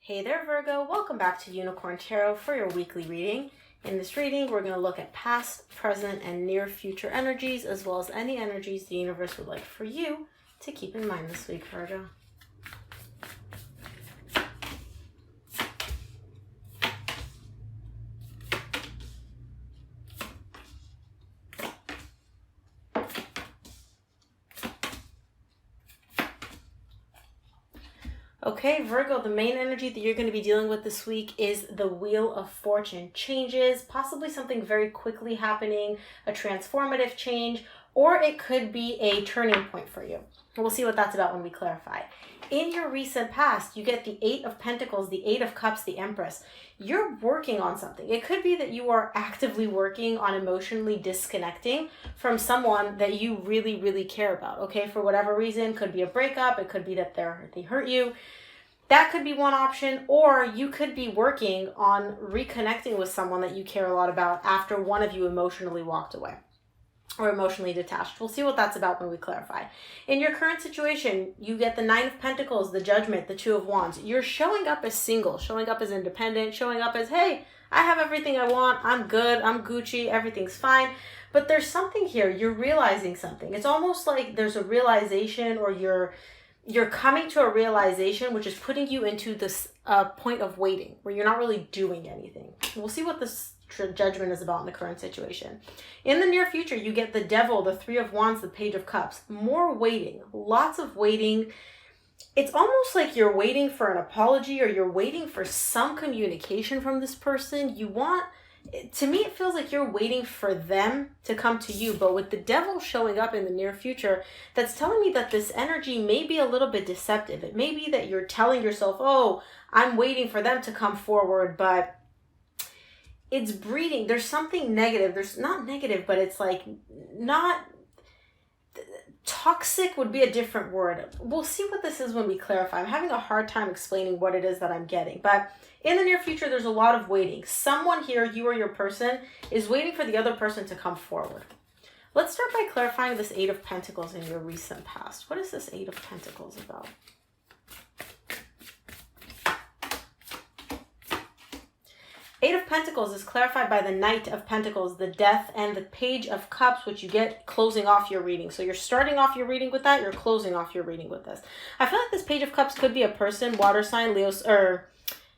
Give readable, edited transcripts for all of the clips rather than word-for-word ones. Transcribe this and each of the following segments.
Hey there, Virgo. Welcome back to Unicorn Tarot for your weekly reading. In this reading, we're going to look at past, present, and near future energies, as well as any energies the universe would like for you to keep in mind this week, Virgo. Okay, Virgo, the main energy that you're going to be dealing with this week is the Wheel of Fortune. Changes, possibly something very quickly happening, a transformative change, or it could be a turning point for you. We'll see what that's about when we clarify. In your recent past, you get the Eight of Pentacles, the Eight of Cups, the Empress. You're working on something. It could be that you are actively working on emotionally disconnecting from someone that you really, really care about, okay? For whatever reason, could be a breakup. It could be that they hurt you. That could be one option, or you could be working on reconnecting with someone that you care a lot about after one of you emotionally walked away or emotionally detached. We'll see what that's about when we clarify. In your current situation, you get the Nine of Pentacles, the Judgment, the Two of Wands. You're showing up as single, showing up as independent, showing up as, hey, I have everything I want, I'm good, I'm Gucci, everything's fine. But there's something here, you're realizing something. It's almost like there's a realization, or you're coming to a realization which is putting you into this point of waiting where you're not really doing anything. We'll see what this Judgment is about in the current situation. In the near future, you get the Devil, the Three of Wands, the Page of Cups. More waiting, lots of waiting. It's almost like you're waiting for an apology, or you're waiting for some communication from this person. To me, it feels like you're waiting for them to come to you. But with the Devil showing up in the near future, that's telling me that this energy may be a little bit deceptive. It may be that you're telling yourself, oh, I'm waiting for them to come forward, but it's breeding. There's something negative. There's not negative, but it's like not toxic would be a different word. We'll see what this is when we clarify. I'm having a hard time explaining what it is that I'm getting, but in the near future, there's a lot of waiting. Someone here, you or your person, is waiting for the other person to come forward. Let's start by clarifying this Eight of Pentacles in your recent past. What is this Eight of Pentacles about? Eight of Pentacles is clarified by the Knight of Pentacles, the Death, and the Page of Cups, which you get closing off your reading. So you're starting off your reading with that, you're closing off your reading with this. I feel like this Page of Cups could be a person, water sign, Leo, or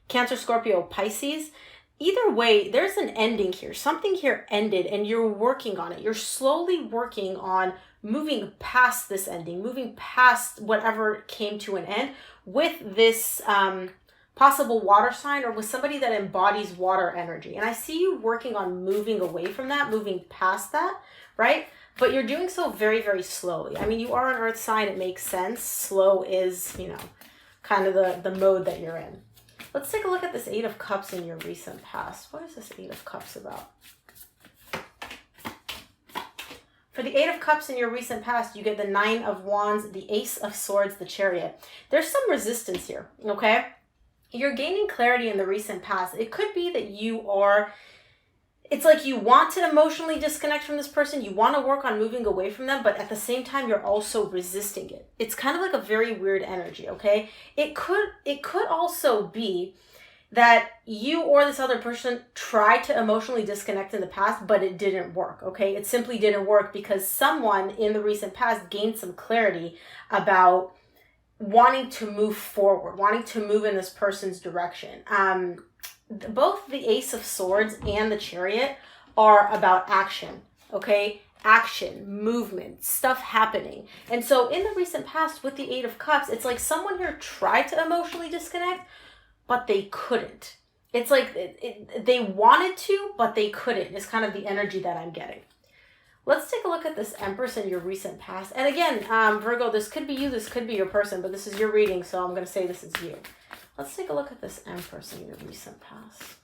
Cancer, Scorpio, Pisces. Either way, there's an ending here. Something here ended and you're working on it. You're slowly working on moving past this ending, moving past whatever came to an end with this possible water sign, or with somebody that embodies water energy. And I see you working on moving away from that, moving past that, right? But you're doing so very, very slowly. I mean, you are an earth sign. It makes sense. Slow is, kind of the mode that you're in. Let's take a look at this Eight of Cups in your recent past. What is this Eight of Cups about? For the Eight of Cups in your recent past, you get the Nine of Wands, the Ace of Swords, the Chariot. There's some resistance here, okay? You're gaining clarity in the recent past. It could be that it's like you want to emotionally disconnect from this person. You want to work on moving away from them, but at the same time, you're also resisting it. It's kind of like a very weird energy, okay? It could also be that you or this other person tried to emotionally disconnect in the past, but it didn't work, okay? It simply didn't work because someone in the recent past gained some clarity about wanting to move forward, wanting to move in this person's direction. Both the Ace of Swords and the Chariot are about action, okay? Action, movement, stuff happening. And so in the recent past with the Eight of Cups, it's like someone here tried to emotionally disconnect, but they couldn't. It's like they wanted to, but they couldn't. It's kind of the energy that I'm getting. Let's take a look at this Empress in your recent past. And again, Virgo, this could be you, this could be your person, but this is your reading, so I'm going to say this is you. Let's take a look at this Empress in your recent past.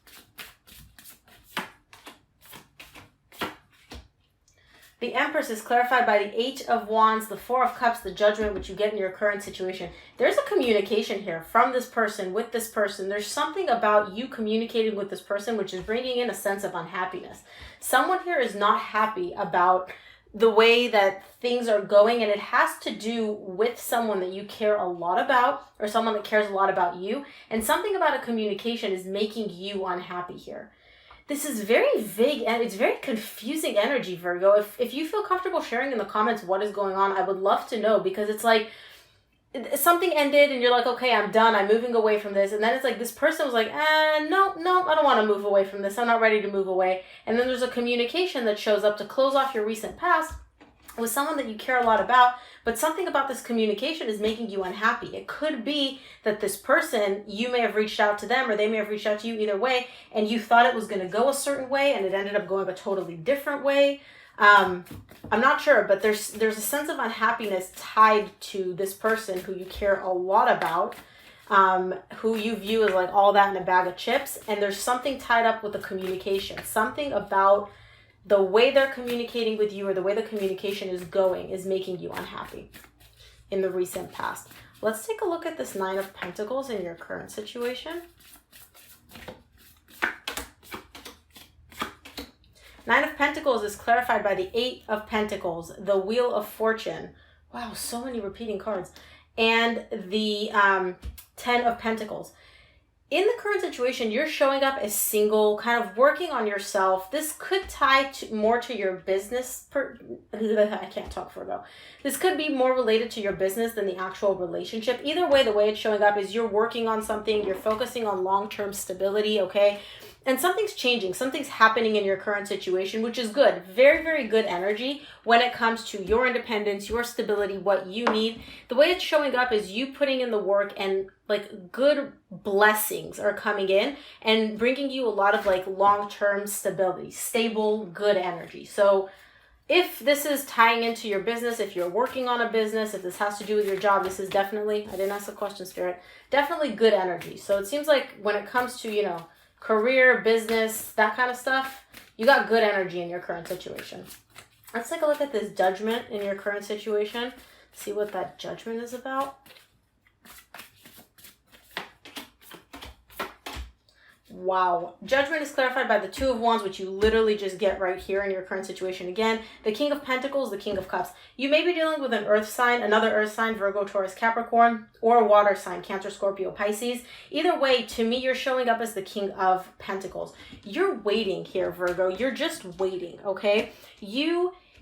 The Empress is clarified by the Eight of Wands, the Four of Cups, the Judgment, which you get in your current situation. There's a communication here from this person with this person. There's something about you communicating with this person which is bringing in a sense of unhappiness. Someone here is not happy about the way that things are going, and it has to do with someone that you care a lot about, or someone that cares a lot about you, and something about a communication is making you unhappy here. This is very vague and it's very confusing energy, Virgo. If you feel comfortable sharing in the comments what is going on, I would love to know, because it's like something ended and you're like, okay, I'm done, I'm moving away from this, and then it's like this person was like, no, I don't want to move away from this, I'm not ready to move away. And then there's a communication that shows up to close off your recent past with someone that you care a lot about, but something about this communication is making you unhappy. It could be that this person, you may have reached out to them or they may have reached out to you, either way, and you thought it was going to go a certain way and it ended up going a totally different way. I'm not sure, but there's a sense of unhappiness tied to this person who you care a lot about, who you view as like all that in a bag of chips, and there's something tied up with the communication. Something about the way they're communicating with you or the way the communication is going is making you unhappy in the recent past. Let's take a look at this Nine of Pentacles in your current situation. Nine of Pentacles is clarified by the Eight of Pentacles, the Wheel of Fortune. Wow, so many repeating cards. And the 10 of Pentacles. In the current situation, you're showing up as single, kind of working on yourself. This could tie more to your business. I can't talk, Virgo. This could be more related to your business than the actual relationship. Either way, the way it's showing up is you're working on something. You're focusing on long-term stability, okay? And something's changing. Something's happening in your current situation, which is good. Very, very good energy when it comes to your independence, your stability, what you need. The way it's showing up is you putting in the work, and like good blessings are coming in and bringing you a lot of like long-term stability, stable, good energy. So if this is tying into your business, if you're working on a business, if this has to do with your job, this is definitely, I didn't ask the question, Spirit, definitely good energy. So it seems like when it comes to, you know, career, business, that kind of stuff, you got good energy in your current situation. Let's take a look at this Judgment in your current situation. See what that Judgment is about. Wow. Judgment is clarified by the Two of Wands, which you literally just get right here in your current situation. Again, the King of Pentacles, the King of Cups. You may be dealing with an earth sign, another earth sign, Virgo, Taurus, Capricorn, or a water sign, Cancer, Scorpio, Pisces. Either way, to me, you're showing up as the King of Pentacles. You're waiting here, Virgo. You're just waiting, okay?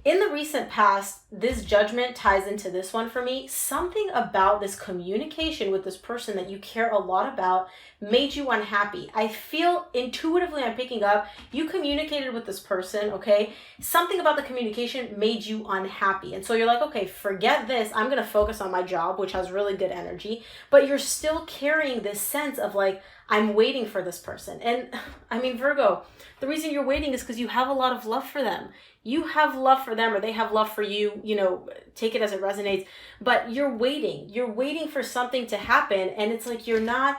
In the recent past, this Judgment ties into this one for me. Something about this communication with this person that you care a lot about made you unhappy. I feel intuitively, I'm picking up, you communicated with this person, okay? Something about the communication made you unhappy. And so you're like, okay, forget this. I'm going to focus on my job, which has really good energy. But you're still carrying this sense of like, I'm waiting for this person. And I mean, Virgo, the reason you're waiting is because you have a lot of love for them. You have love for them, or they have love for you, you know, take it as it resonates, but you're waiting for something to happen. And it's like, you're not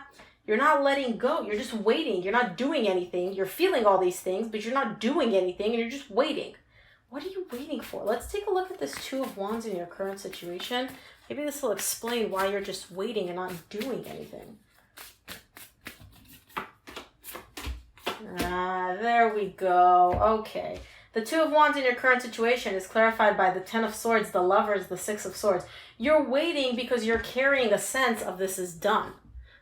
letting go. You're just waiting. You're not doing anything. You're feeling all these things, but you're not doing anything, and you're just waiting. What are you waiting for? Let's take a look at this Two of Wands in your current situation. Maybe this will explain why you're just waiting and not doing anything. There we go. Okay. The Two of Wands in your current situation is clarified by the Ten of Swords, the Lovers, the Six of Swords. You're waiting because you're carrying a sense of this is done.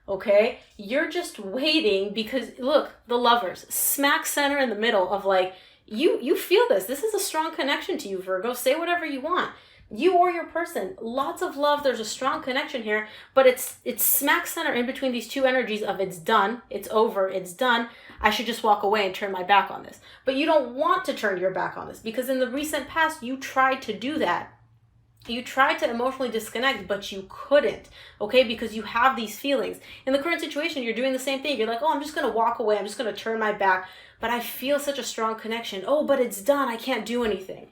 Okay? You're just waiting because, look, the Lovers, smack center in the middle of like, you feel this. This is a strong connection to you, Virgo. Say whatever you want. You or your person, lots of love. There's a strong connection here, but it's smack center in between these two energies of it's done, it's over, it's done. I should just walk away and turn my back on this. But you don't want to turn your back on this because in the recent past, you tried to do that. You tried to emotionally disconnect, but you couldn't, okay? Because you have these feelings. In the current situation, you're doing the same thing. You're like, oh, I'm just going to walk away. I'm just going to turn my back. But I feel such a strong connection. Oh, but it's done. I can't do anything.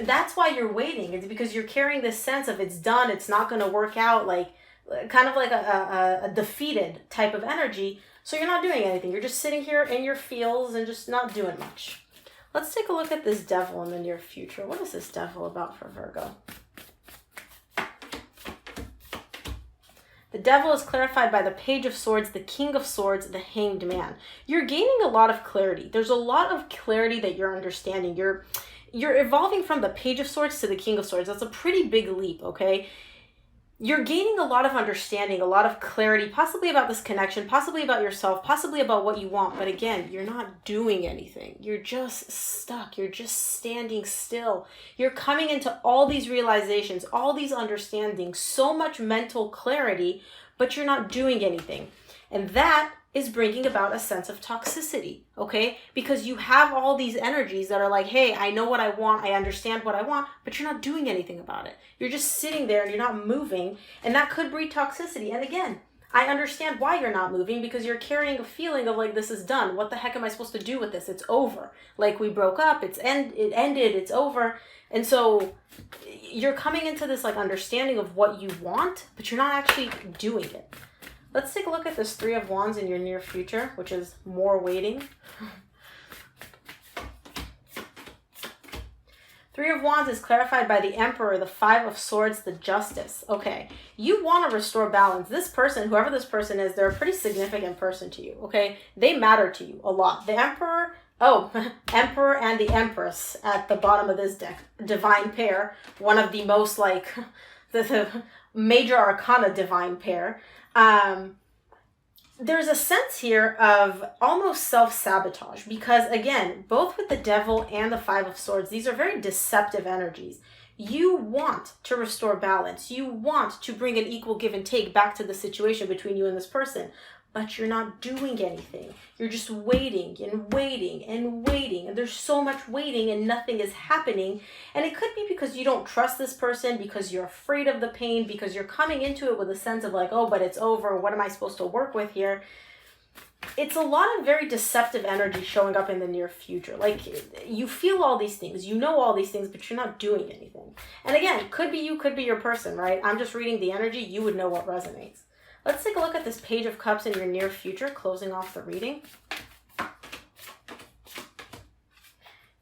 That's why you're waiting. It's because you're carrying this sense of it's done. It's not going to work out, like kind of like a defeated type of energy. So you're not doing anything. You're just sitting here in your feels and just not doing much. Let's take a look at this Devil in the near future. What is this Devil about for Virgo? The Devil is clarified by the Page of Swords, the King of Swords, the Hanged Man. You're gaining a lot of clarity. There's a lot of clarity that you're understanding. you're evolving from the Page of Swords to the King of Swords. That's a pretty big leap, okay? You're gaining a lot of understanding, a lot of clarity, possibly about this connection, possibly about yourself, possibly about what you want. But again, you're not doing anything. You're just stuck. You're just standing still. You're coming into all these realizations, all these understandings, so much mental clarity, but you're not doing anything. And that is bringing about a sense of toxicity, okay? Because you have all these energies that are like, hey, I know what I want, I understand what I want, but you're not doing anything about it. You're just sitting there and you're not moving, and that could breed toxicity. And again, I understand why you're not moving, because you're carrying a feeling of like, this is done. What the heck am I supposed to do with this? It's over. Like, we broke up, it ended, it's over. And so you're coming into this like understanding of what you want, but you're not actually doing it. Let's take a look at this Three of Wands in your near future, which is more waiting. Three of Wands is clarified by the Emperor, the Five of Swords, the Justice. Okay, you want to restore balance. This person, whoever this person is, they're a pretty significant person to you, okay? They matter to you a lot. The Emperor, Emperor and the Empress at the bottom of this deck. Divine pair, one of the most like, the major arcana divine pair. There's a sense here of almost self-sabotage, because again, both with the Devil and the Five of Swords, these are very deceptive energies. You want to restore balance. You want to bring an equal give and take back to the situation between you and this person, but you're not doing anything. You're just waiting and waiting and waiting. And there's so much waiting and nothing is happening. And it could be because you don't trust this person, because you're afraid of the pain, because you're coming into it with a sense of like, oh, but it's over. What am I supposed to work with here? It's a lot of very deceptive energy showing up in the near future. Like, you feel all these things, you know all these things, but you're not doing anything. And again, could be you, could be your person, right? I'm just reading the energy. You would know what resonates. Let's take a look at this Page of Cups in your near future, closing off the reading.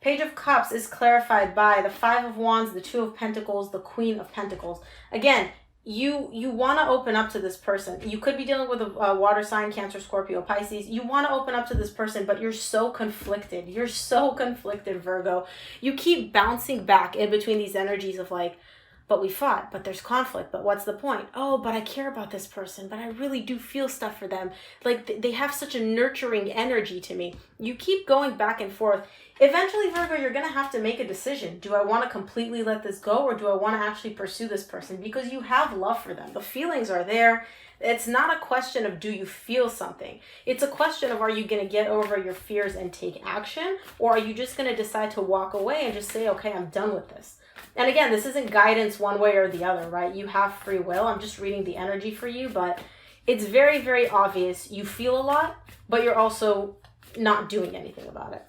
Page of Cups is clarified by the Five of Wands, the Two of Pentacles, the Queen of Pentacles. Again, you want to open up to this person. You could be dealing with a water sign, Cancer, Scorpio, Pisces. You want to open up to this person, but you're so conflicted. You're so conflicted, Virgo. You keep bouncing back in between these energies of like, but we fought, but there's conflict, but what's the point? Oh, but I care about this person, but I really do feel stuff for them. Like, they have such a nurturing energy to me. You keep going back and forth. Eventually, Virgo, you're going to have to make a decision. Do I want to completely let this go, or do I want to actually pursue this person? Because you have love for them. The feelings are there. It's not a question of do you feel something. It's a question of, are you going to get over your fears and take action, or are you just going to decide to walk away and just say, okay, I'm done with this? And again, this isn't guidance one way or the other, right? You have free will. I'm just reading the energy for you, but it's very, very obvious. You feel a lot, but you're also not doing anything about it.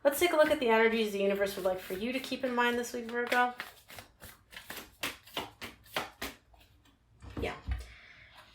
Let's take a look at the energies the universe would like for you to keep in mind this week, Virgo. Yeah.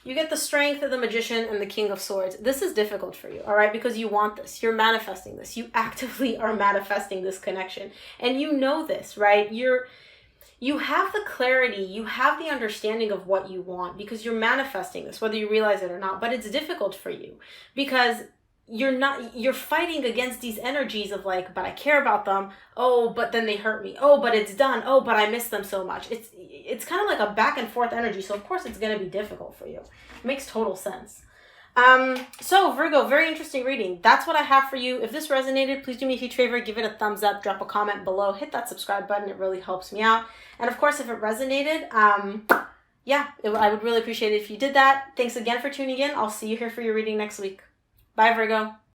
You get the Strength of the Magician and the King of Swords. This is difficult for you, all right? Because you want this. You're manifesting this. You actively are manifesting this connection. And you know this, right? You have the clarity, you have the understanding of what you want, because you're manifesting this, whether you realize it or not. But it's difficult for you because you're fighting against these energies of like, but I care about them. Oh, but then they hurt me. Oh, but it's done. Oh, but I miss them so much. It's kind of like a back and forth energy. So of course it's going to be difficult for you. It makes total sense. So Virgo, very interesting reading. That's what I have for you. If this resonated, please do me a huge favor, give it a thumbs up, drop a comment below, hit that subscribe button. It really helps me out. And of course, if it resonated, I would really appreciate it if you did that. Thanks again for tuning in. I'll see you here for your reading next week. Bye, Virgo.